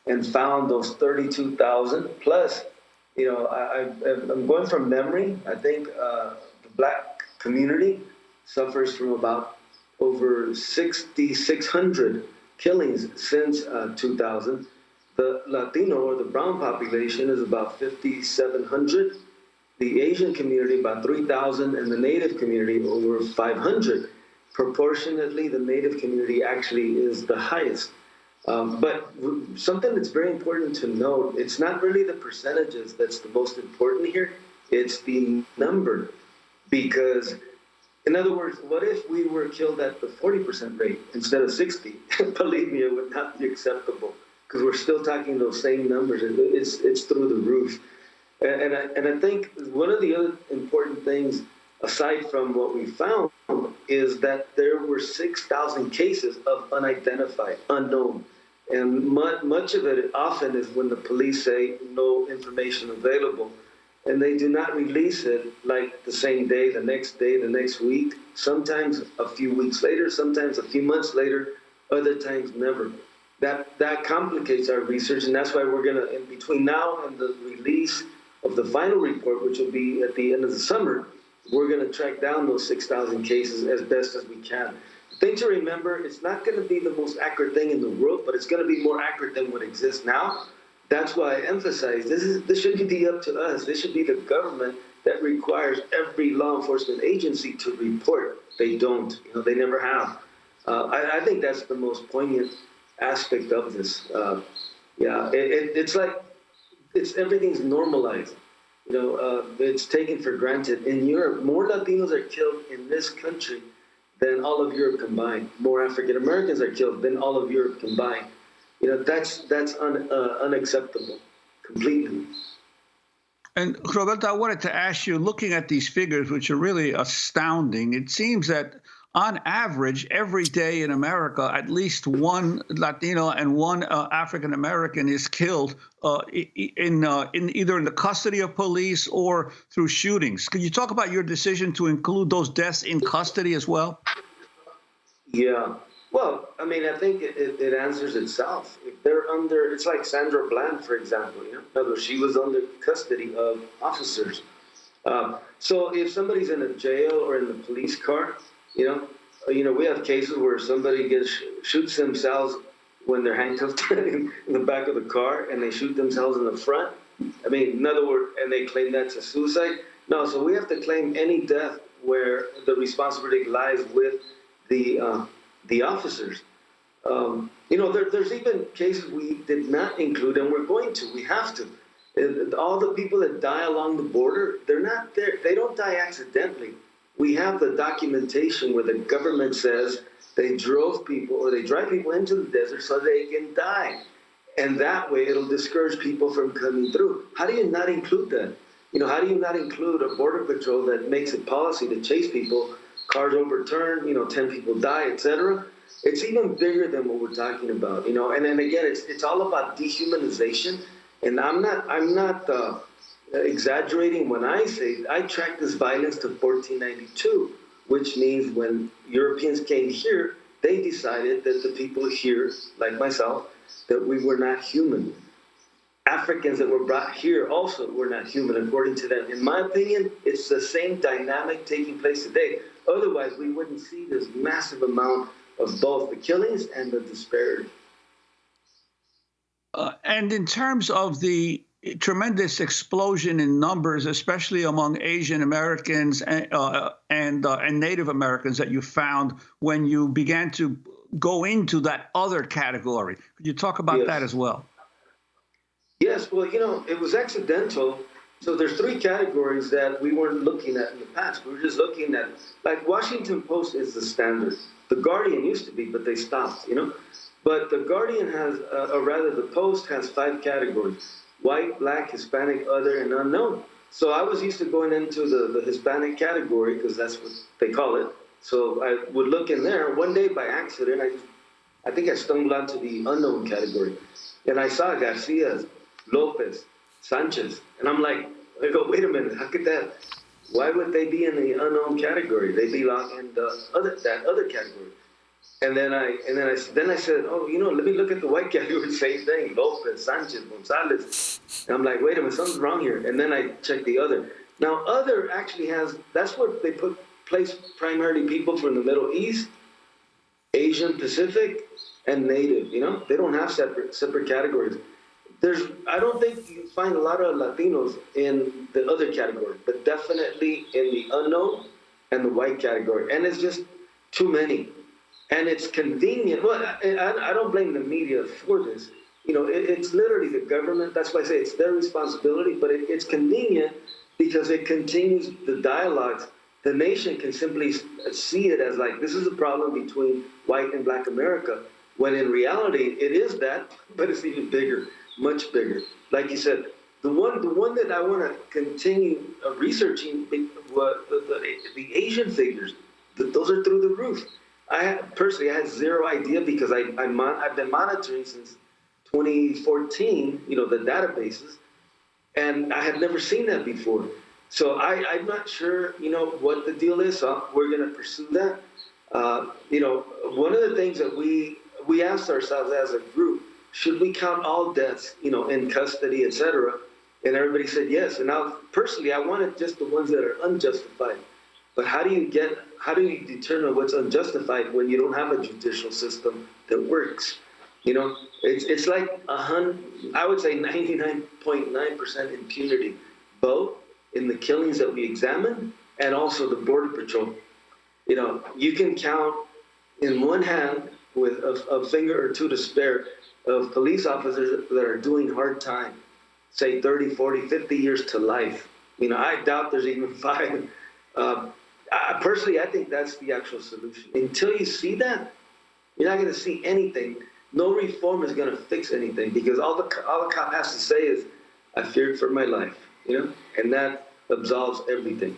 and found those 32,000 plus. You know, I'm going from memory. I think the Black community suffers from about over 6,600 killings since 2000. The Latino or the brown population is about 5,700. The Asian community about 3,000, and the Native community over 500. Proportionately, the Native community actually is the highest. But something that's very important to note, it's not really the percentages that's the most important here, it's the number. Because, in other words, what if we were killed at the 40% rate instead of 60? Believe me, it would not be acceptable, because we're still talking those same numbers. It's through the roof. And I think one of the other important things, aside from what we found, is that there were 6,000 cases of unidentified, unknown. And much of it often is when the police say no information available, and they do not release it like the same day, the next week, sometimes a few weeks later, sometimes a few months later, other times never. That complicates our research, and that's why we're gonna, in between now and the release of the final report, which will be at the end of the summer, we're gonna track down those 6,000 cases as best as we can. The thing to remember, it's not gonna be the most accurate thing in the world, but it's gonna be more accurate than what exists now. That's why I emphasize, this shouldn't be up to us. This should be the government that requires every law enforcement agency to report. They don't, they never have. I think that's the most poignant aspect of this. It's like, everything's normalized. It's taken for granted. In Europe, more Latinos are killed in this country than all of Europe combined. More African Americans are killed than all of Europe combined. That's unacceptable, completely. And Roberto, I wanted to ask you, looking at these figures, which are really astounding, it seems that on average, every day in America, at least one Latino and one African American is killed in either in the custody of police or through shootings. Could you talk about your decision to include those deaths in custody as well? Yeah. Well, I mean, I think it answers itself. If they're under, it's like Sandra Bland, for example. In other words, she was under custody of officers. So if somebody's in a jail or in the police car, we have cases where somebody shoots themselves when they're handcuffed in the back of the car, and they shoot themselves in the front. I mean, in other words, and they claim that's a suicide. No, so we have to claim any death where the responsibility lies with the officers. There's even cases we did not include, and we're going to. We have to. All the people that die along the border, they're not there. They don't die accidentally. We have the documentation where the government says they drove people or they drive people into the desert so they can die. And that way it'll discourage people from coming through. How do you not include that? How do you not include a border patrol that makes it policy to chase people, cars overturned, 10 people die, etc.? It's even bigger than what we're talking about, and then again, it's all about dehumanization. And I'm not exaggerating when I say I tracked this violence to 1492, which means when Europeans came here, they decided that the people here, like myself, that we were not human. Africans that were brought here also were not human, according to them. In my opinion, it's the same dynamic taking place today. Otherwise, we wouldn't see this massive amount of both the killings and the disparity. And in terms of the tremendous explosion in numbers, especially among Asian Americans and Native Americans that you found when you began to go into that other category. Could you talk about that as well? Yes, well, it was accidental. So there's 3 categories that we weren't looking at in the past. We were just looking at, like Washington Post is the standard. The Guardian used to be, but they stopped, But the Guardian has, or rather the Post has 5 categories: white, black, Hispanic, other, and unknown. So I was used to going into the Hispanic category because that's what they call it. So I would look in there. One day by accident, I think I stumbled onto the unknown category. And I saw Garcia, Lopez, Sanchez. And I go, wait a minute, how could that, why would they be in the unknown category? They belong in that other category. And then I said, oh, let me look at the white category, same thing, Lopez, Sanchez, Gonzalez. And I'm like, wait a minute, something's wrong here. And then I checked the other. Now, other actually that's where they place primarily people from the Middle East, Asian Pacific, and Native, They don't have separate categories. I don't think you find a lot of Latinos in the other category, but definitely in the unknown and the white category. And it's just too many. And it's convenient. Well, I don't blame the media for this. It's literally the government. That's why I say it's their responsibility, but it's convenient because it continues the dialogues. The nation can simply see it as like, this is a problem between white and black America, when in reality, it is that, but it's even bigger, much bigger. Like you said, the one that I want to continue researching, the Asian figures, those are through the roof. I had zero idea because I've been monitoring since 2014, the databases, and I had never seen that before. So I'm not sure, what the deal is. So we're going to pursue that. One of the things that we asked ourselves as a group, should we count all deaths, in custody, et cetera? And everybody said yes. And now, personally, I wanted just the ones that are unjustified. But how do you determine what's unjustified when you don't have a judicial system that works? It's like I would say 99.9% impunity, both in the killings that we examine and also the Border Patrol. You can count in one hand with a finger or two to spare of police officers that are doing hard time, say 30, 40, 50 years to life. I doubt there's even 5. Personally, I think that's the actual solution. Until you see that, you're not going to see anything. No reform is going to fix anything because all the cop has to say is, I feared for my life, and that absolves everything.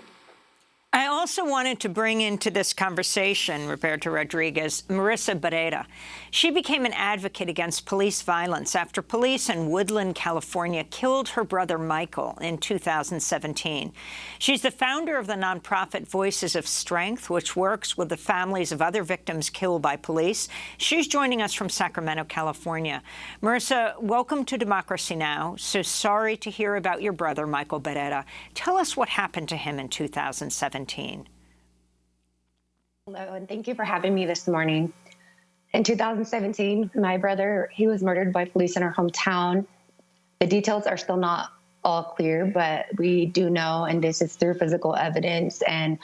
I also wanted to bring into this conversation, Roberto Rodriguez, Marissa Barrera. She became an advocate against police violence after police in Woodland, California, killed her brother Michael in 2017. She's the founder of the nonprofit Voices of Strength, which works with the families of other victims killed by police. She's joining us from Sacramento, California. Marissa, welcome to Democracy Now! So sorry to hear about your brother, Michael Barrera. Tell us what happened to him in 2017. Hello, and thank you for having me this morning. In 2017, my brother, he was murdered by police in our hometown. The details are still not all clear, but we do know, and this is through physical evidence and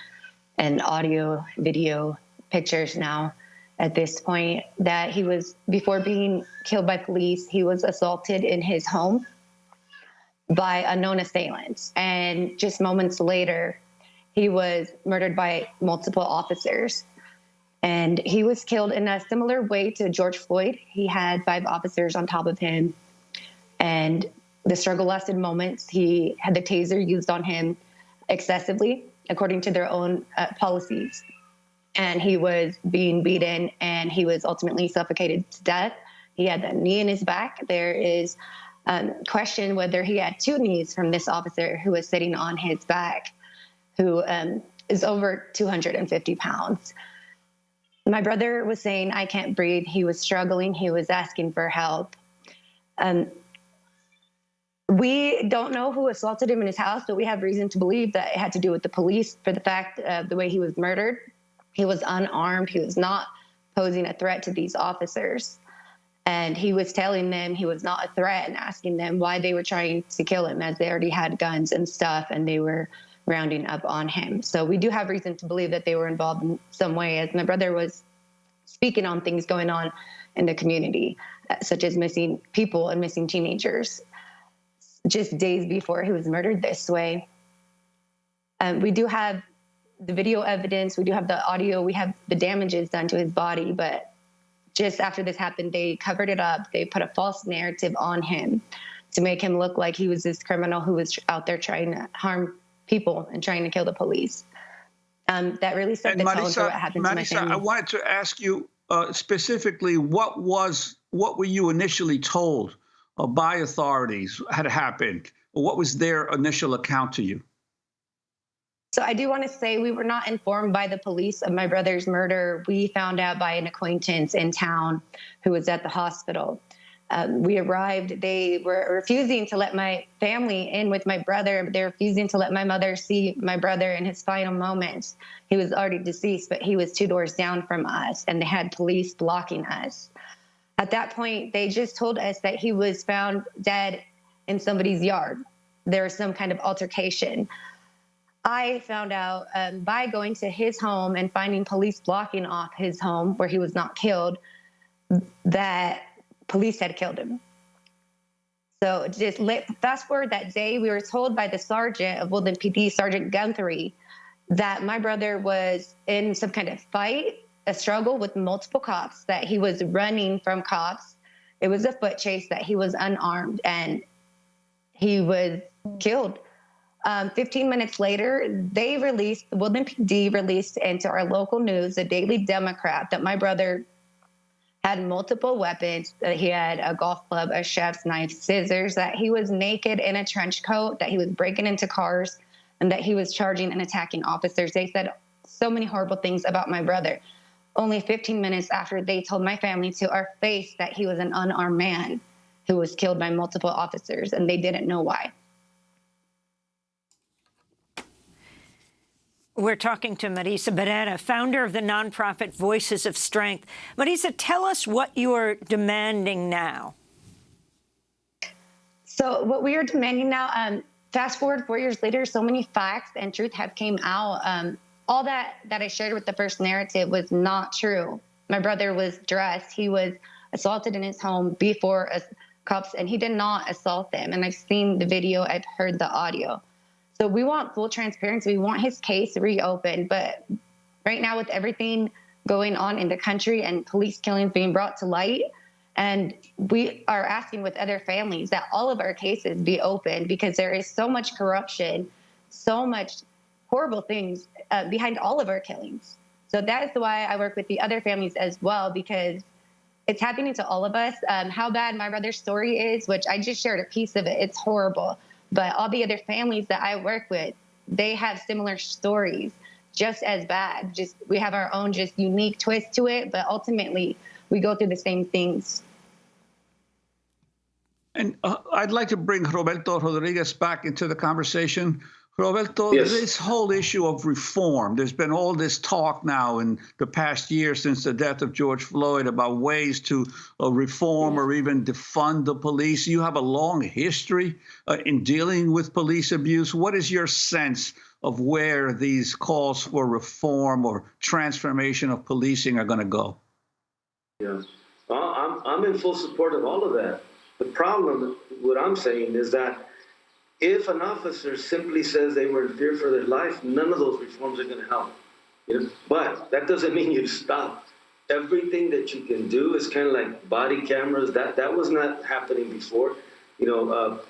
audio, video, pictures now at this point, that he was, before being killed by police, he was assaulted in his home by unknown assailants. And just moments later, he was murdered by multiple officers. And he was killed in a similar way to George Floyd. He had 5 officers on top of him. And the struggle lasted moments. He had the taser used on him excessively, according to their own policies. And he was being beaten, and he was ultimately suffocated to death. He had a knee in his back. There is question whether he had 2 knees from this officer who was sitting on his back, who is over 250 pounds. My brother was saying, I can't breathe. He was struggling. He was asking for help. We don't know who assaulted him in his house, but we have reason to believe that it had to do with the police for the fact of the way he was murdered. He was unarmed. He was not posing a threat to these officers. And he was telling them he was not a threat and asking them why they were trying to kill him, as they already had guns and stuff, and they were rounding up on him. So we do have reason to believe that they were involved in some way, as my brother was speaking on things going on in the community, such as missing people and missing teenagers, just days before he was murdered this way. We do have the video evidence. We do have the audio. We have the damages done to his body. But just after this happened, they covered it up. They put a false narrative on him to make him look like he was this criminal who was out there trying to harm people and trying to kill the police. That really set the tone for what happened to my family. I wanted to ask you specifically, what were you initially told by authorities had happened? What was their initial account to you? So I do want to say we were not informed by the police of my brother's murder. We found out by an acquaintance in town who was at the hospital. We arrived. They were refusing to let my family in with my brother. They were refusing to let my mother see my brother in his final moments. He was already deceased, but he was 2 doors down from us, and they had police blocking us. At that point, they just told us that he was found dead in somebody's yard. There was some kind of altercation. I found out by going to his home and finding police blocking off his home where he was not killed, that police had killed him. So just fast forward that day, we were told by the sergeant of Woodland PD, Sergeant Guthrie, that my brother was in some kind of fight, a struggle with multiple cops, that he was running from cops. It was a foot chase, that he was unarmed, and he was killed. 15 minutes later, Woodland PD released into our local news, the Daily Democrat, that my brother had multiple weapons, that he had a golf club, a chef's knife, scissors, that he was naked in a trench coat, that he was breaking into cars, and that he was charging and attacking officers. They said so many horrible things about my brother. Only 15 minutes after they told my family to our face that he was an unarmed man who was killed by multiple officers, and they didn't know why. We're talking to Marisa Barrera, founder of the nonprofit Voices of Strength. Marisa, tell us what you're demanding now. So what we are demanding now, fast forward 4 years later, so many facts and truth have came out. All that I shared with the first narrative was not true. My brother was dressed. He was assaulted in his home before cops, and he did not assault them. And I've seen the video. I've heard the audio. So we want full transparency. We want his case reopened. But right now, with everything going on in the country and police killings being brought to light, and we are asking with other families that all of our cases be opened, because there is so much corruption, so much horrible things behind all of our killings. So that is why I work with the other families as well, because it's happening to all of us. How bad my brother's story is, which I just shared a piece of it, it's horrible. But all the other families that I work with, they have similar stories, just as bad. Just we have our own just unique twist to it, but ultimately we go through the same things. And I'd like to bring Roberto Rodriguez back into the conversation. Roberto, yes. This whole issue of reform, there's been all this talk now in the past year since the death of George Floyd about ways to reform or even defund the police. You have a long history in dealing with police abuse. What is your sense of where these calls for reform or transformation of policing are going to go? Yeah, I'm in full support of all of that. The problem, what I'm saying is that if an officer simply says they were in fear for their life, none of those reforms are going to help. You know? But that doesn't mean you stop. Everything that you can do is kind of like body cameras. That was not happening before. You know,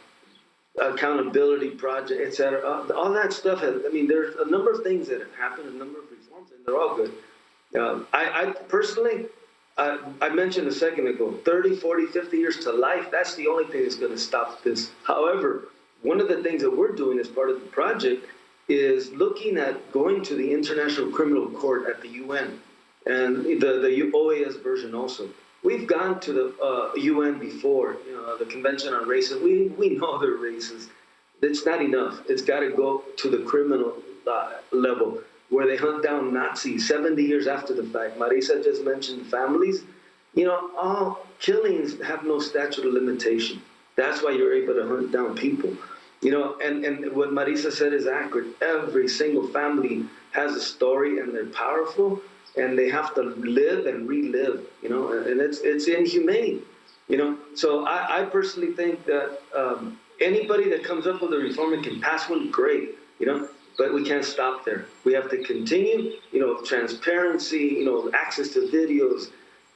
accountability project, etc. All that stuff has. I mean, there's a number of things that have happened, a number of reforms, and they're all good. I personally, I mentioned a second ago, 30, 40, 50 years to life. That's the only thing that's going to stop this. However, one of the things that we're doing as part of the project is looking at going to the International Criminal Court at the UN and the OAS version also. We've gone to the UN before, you know, the Convention on Racism. We know they're racist. It's not enough. It's got to go to the criminal level where they hunt down Nazis 70 years after the fact. Marisa just mentioned families. You know, all killings have no statute of limitation. That's why you're able to hunt down people. You know, and what Marisa said is accurate. Every single family has a story, and they're powerful, and they have to live and relive, you know, and it's inhumane, you know. So I personally think that anybody that comes up with a reform and can pass one, great, you know. But we can't stop there. We have to continue, transparency, access to videos,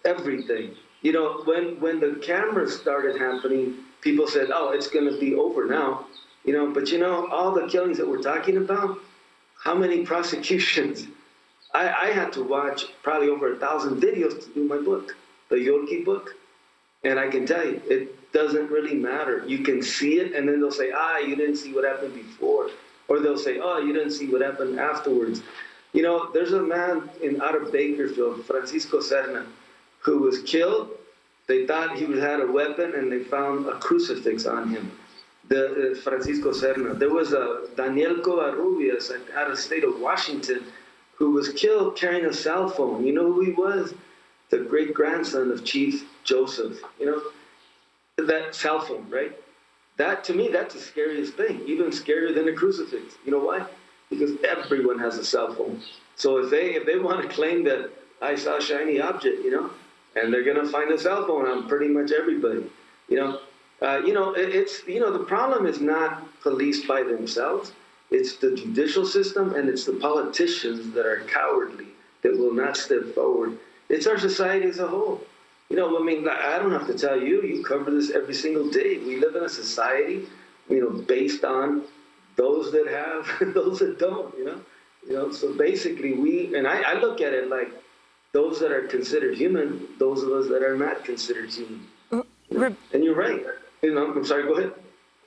everything. When the cameras started happening, people said, oh, it's going to be over now. But all the killings that we're talking about, how many prosecutions? I had to watch probably over 1,000 videos to do my book, the Yorkie book. And I can tell you, it doesn't really matter. You can see it, and then they'll say, you didn't see what happened before. Or they'll say, oh, you didn't see what happened afterwards. There's a man out of Bakersfield, Francisco Serna, who was killed. They thought he had a weapon, and they found a crucifix on him. Francisco Serna. There was a Daniel Covarrubias out of the state of Washington who was killed carrying a cell phone. You know who he was? The great-grandson of Chief Joseph. That cell phone, right? That, to me, that's the scariest thing, even scarier than a crucifix. You know why? Because everyone has a cell phone. So if they want to claim that I saw a shiny object, and they're going to find a cell phone on pretty much everybody, the problem is not police by themselves. It's the judicial system, and it's the politicians that are cowardly, that will not step forward. It's our society as a whole. I don't have to tell you, you cover this every single day. We live in a society, based on those that have and those that don't, So basically I look at it like those that are considered human, those of us that are not considered human. And you're right. I'm sorry, go ahead.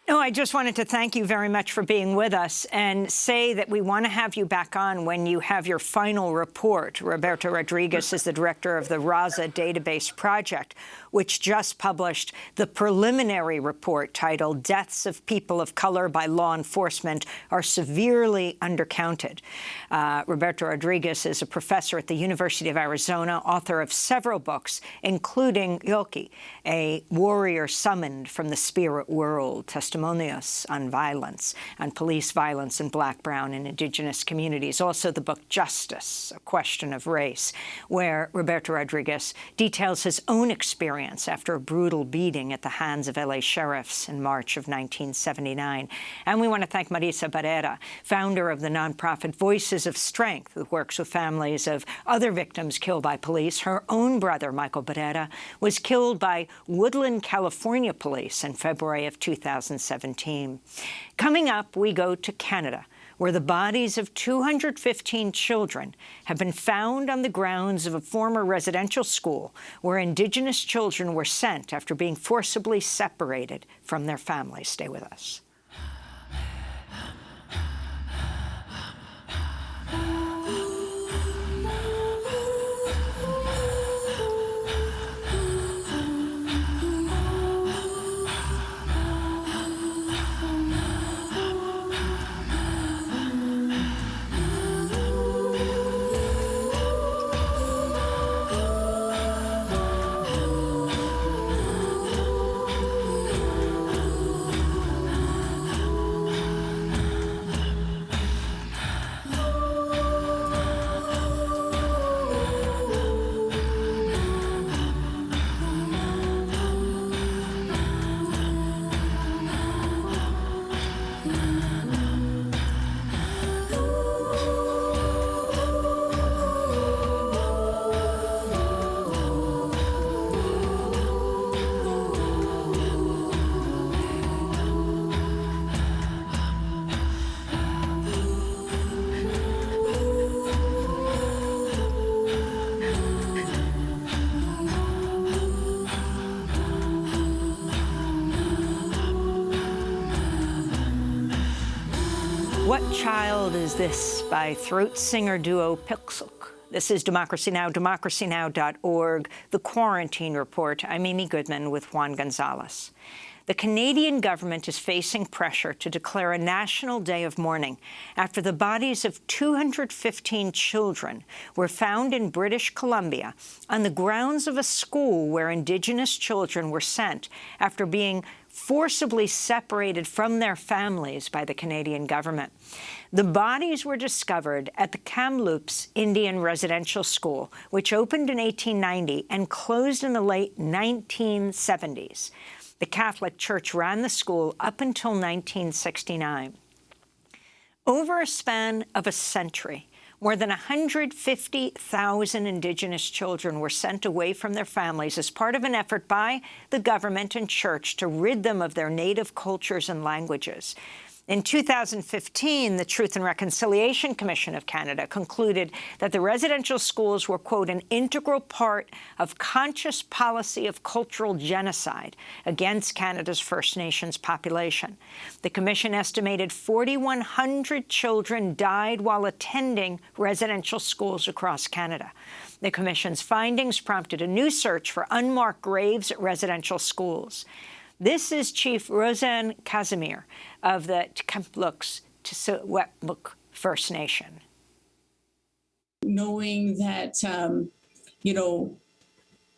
No, I just wanted to thank you very much for being with us and say that we want to have you back on when you have your final report. Roberto Rodriguez is the director of the Raza Database Project, which just published the preliminary report titled Deaths of People of Color by Law Enforcement Are Severely Undercounted. Roberto Rodriguez is a professor at the University of Arizona, author of several books, including Yoki, a warrior summoned from the spirit world, testimonials on violence, on police violence in Black, Brown, and Indigenous communities. Also the book Justice, A Question of Race, where Roberto Rodriguez details his own experience after a brutal beating at the hands of LA sheriffs in March of 1979. And we want to thank Marisa Barrera, founder of the nonprofit Voices of Strength, who works with families of other victims killed by police. Her own brother, Michael Barrera, was killed by Woodland, California police in February of 2017. Coming up, we go to Canada, where the bodies of 215 children have been found on the grounds of a former residential school where Indigenous children were sent after being forcibly separated from their families. Stay with us. What Child Is This? By throat singer duo Pixelk. This is Democracy Now!, DemocracyNow.org, The Quarantine Report. I'm Amy Goodman with Juan Gonzalez. The Canadian government is facing pressure to declare a national day of mourning after the bodies of 215 children were found in British Columbia on the grounds of a school where Indigenous children were sent after being forcibly separated from their families by the Canadian government. The bodies were discovered at the Kamloops Indian Residential School, which opened in 1890 and closed in the late 1970s. The Catholic Church ran the school up until 1969. Over a span of a century, more than 150,000 Indigenous children were sent away from their families as part of an effort by the government and church to rid them of their native cultures and languages. In 2015, the Truth and Reconciliation Commission of Canada concluded that the residential schools were, quote, an integral part of conscious policy of cultural genocide against Canada's First Nations population. The Commission estimated 4,100 children died while attending residential schools across Canada. The Commission's findings prompted a new search for unmarked graves at residential schools. This is Chief Roseanne Casimir of the Tk'emlúps First Nation. Knowing that,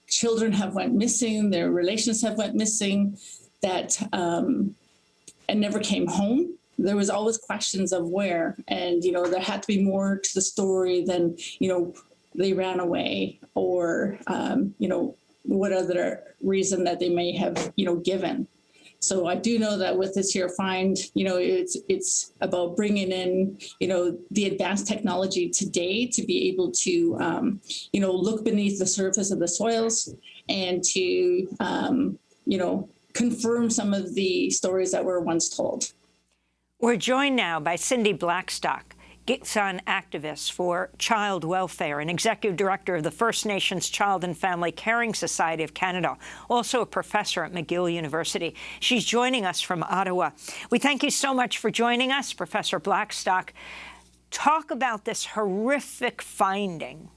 children have went missing, their relations have went missing, that and never came home. There was always questions of where, and, there had to be more to the story than, they ran away or, what other reason that they may have, given. So I do know that with this here find, it's about bringing in, the advanced technology today to be able to, look beneath the surface of the soils and to, confirm some of the stories that were once told. We're joined now by Cindy Blackstock, Gitxsan activist for child welfare and executive director of the First Nations Child and Family Caring Society of Canada, also a professor at McGill University. She's joining us from Ottawa. We thank you so much for joining us, Professor Blackstock. Talk about this horrific finding.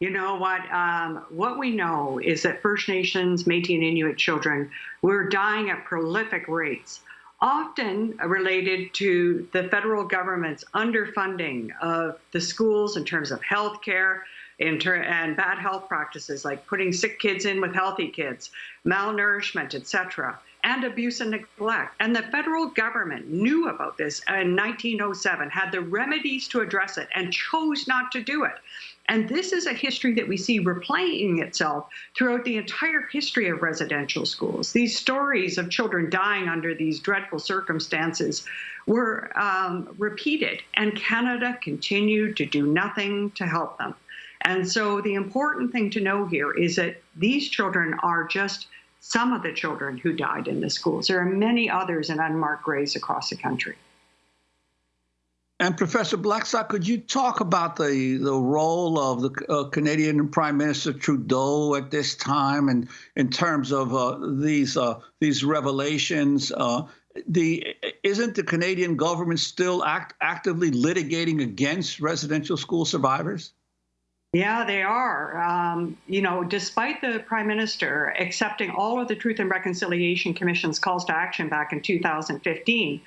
You know what we know is that First Nations, Métis and Inuit children were dying at prolific rates, often related to the federal government's underfunding of the schools in terms of health care and bad health practices like putting sick kids in with healthy kids, malnourishment, etc., and abuse and neglect. And the federal government knew about this in 1907, had the remedies to address it, and chose not to do it. And this is a history that we see replaying itself throughout the entire history of residential schools. These stories of children dying under these dreadful circumstances were repeated, and Canada continued to do nothing to help them. And so the important thing to know here is that these children are just some of the children who died in the schools. There are many others in unmarked graves across the country. And Professor Blackstock, could you talk about the role of the Canadian Prime Minister Trudeau at this time, and in terms of these revelations? Isn't the Canadian government still actively litigating against residential school survivors? Yeah, they are. Despite the Prime Minister accepting all of the Truth and Reconciliation Commission's calls to action back in 2015,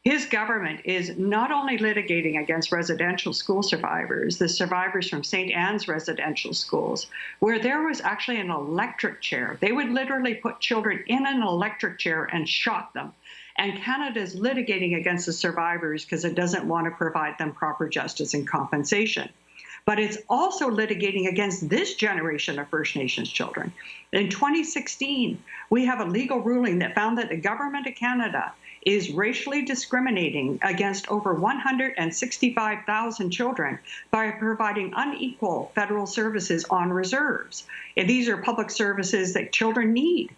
his government is not only litigating against residential school survivors, the survivors from St. Anne's residential schools, where there was actually an electric chair. They would literally put children in an electric chair and shock them. And Canada is litigating against the survivors because it doesn't want to provide them proper justice and compensation. But it's also litigating against this generation of First Nations children. In 2016, we have a legal ruling that found that the government of Canada is racially discriminating against over 165,000 children by providing unequal federal services on reserves. And these are public services that children need.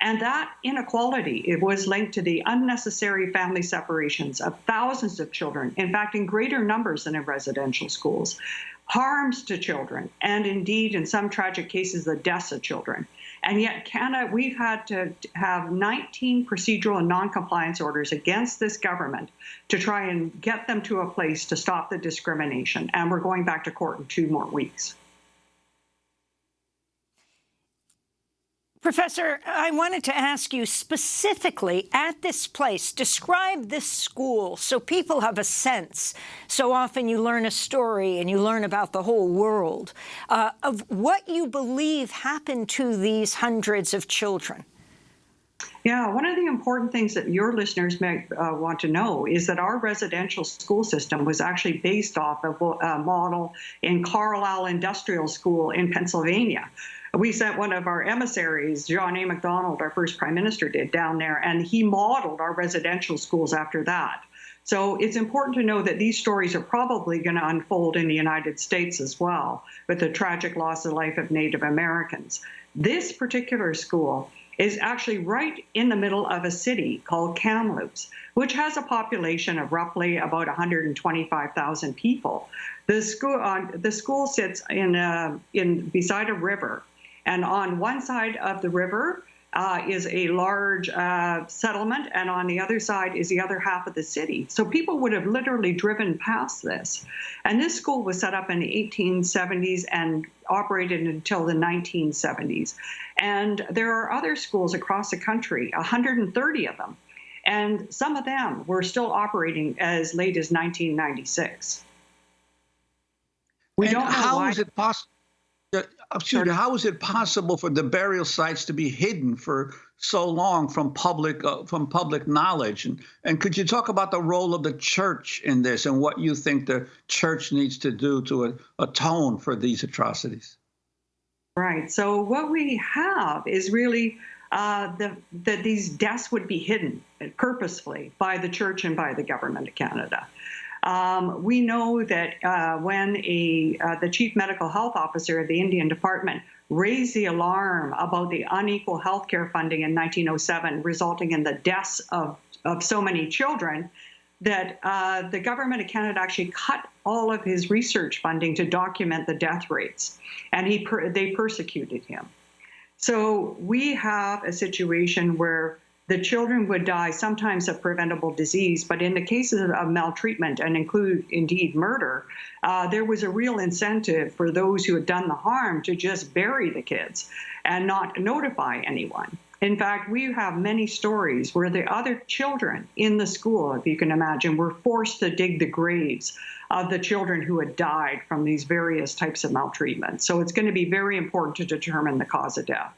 And that inequality, it was linked to the unnecessary family separations of thousands of children, in fact, in greater numbers than in residential schools, harms to children, and indeed, in some tragic cases, the deaths of children. And yet, Canada, we've had to have 19 procedural and non-compliance orders against this government to try and get them to a place to stop the discrimination. And we're going back to court in 2 more weeks. Professor, I wanted to ask you specifically at this place, describe this school so people have a sense. So often you learn a story and you learn about the whole world of what you believe happened to these hundreds of children. Yeah, one of the important things that your listeners may want to know is that our residential school system was actually based off of a model in Carlisle Industrial School in Pennsylvania. We sent one of our emissaries, John A. Macdonald, our first prime minister, did down there, and he modeled our residential schools after that. So it's important to know that these stories are probably going to unfold in the United States as well, with the tragic loss of life of Native Americans. This particular school is actually right in the middle of a city called Kamloops, which has a population of roughly about 125,000 people. The school sits in beside a river, and on one side of the river is a large settlement, and on the other side is the other half of the city. So people would have literally driven past this. And this school was set up in the 1870s and operated until the 1970s. And there are other schools across the country, 130 of them. And some of them were still operating as late as 1996. We don't know how why. is it possible? How is it possible for the burial sites to be hidden for so long from public knowledge? And could you talk about the role of the church in this and what you think the church needs to do to atone for these atrocities? Right. So what we have is really that these deaths would be hidden purposefully by the church and by the government of Canada. We know that when the chief medical health officer of the Indian Department raised the alarm about the unequal healthcare funding in 1907, resulting in the deaths of so many children, that the government of Canada actually cut all of his research funding to document the death rates, and they persecuted him. So we have a situation where the children would die sometimes of preventable disease, but in the cases of maltreatment and indeed murder, there was a real incentive for those who had done the harm to just bury the kids and not notify anyone. In fact, we have many stories where the other children in the school, if you can imagine, were forced to dig the graves of the children who had died from these various types of maltreatment. So it's going to be very important to determine the cause of death.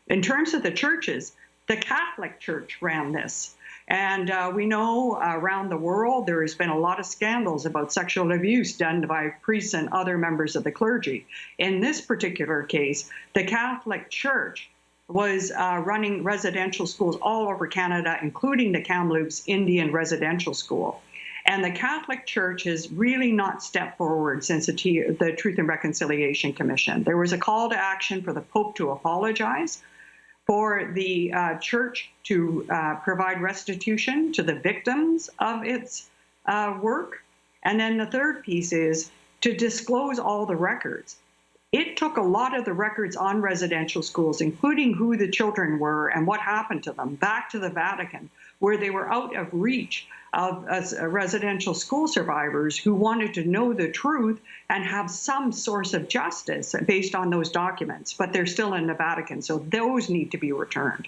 In terms of the churches, the Catholic Church ran this. And we know around the world there has been a lot of scandals about sexual abuse done by priests and other members of the clergy. In this particular case, the Catholic Church was running residential schools all over Canada, including the Kamloops Indian Residential School. And the Catholic Church has really not stepped forward since the Truth and Reconciliation Commission. There was a call to action for the Pope to apologize, for the church to provide restitution to the victims of its work. And then the third piece is to disclose all the records. It took a lot of the records on residential schools, including who the children were and what happened to them, back to the Vatican, where they were out of reach of residential school survivors who wanted to know the truth and have some source of justice based on those documents. But they're still in the Vatican, so those need to be returned.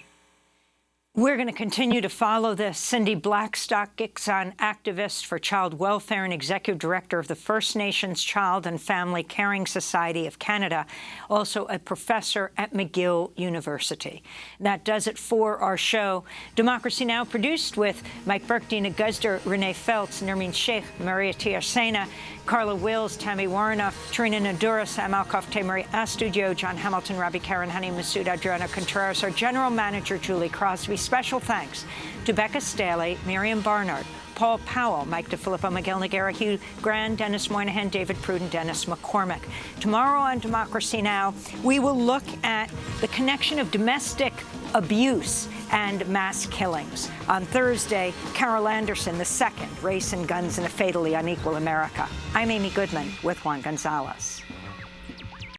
We're going to continue to follow this. Cindy Blackstock, Gixon activist for child welfare and executive director of the First Nations Child and Family Caring Society of Canada, also a professor at McGill University. That does it for our show. Democracy Now! Produced with Mike Burke, Dina Guzder, Renee Feltz, Nermeen Sheikh, Maria Tiarsena, Carla Wills, Tammy Warnoff, Trina Naduras, Amal Kofteh-Marie Astudio, John Hamilton, Robbie Karen, Honey Masood, Adriana Contreras, our general manager, Julie Crosby. Special thanks to Becca Staley, Miriam Barnard, Paul Powell, Mike DeFilippo, Miguel Noguera, Hugh Grand, Dennis Moynihan, David Pruden, Dennis McCormick. Tomorrow on Democracy Now!, we will look at the connection of domestic abuse and mass killings. On Thursday, Carol Anderson, the second, Race and Guns in a Fatally Unequal America. I'm Amy Goodman with Juan Gonzalez.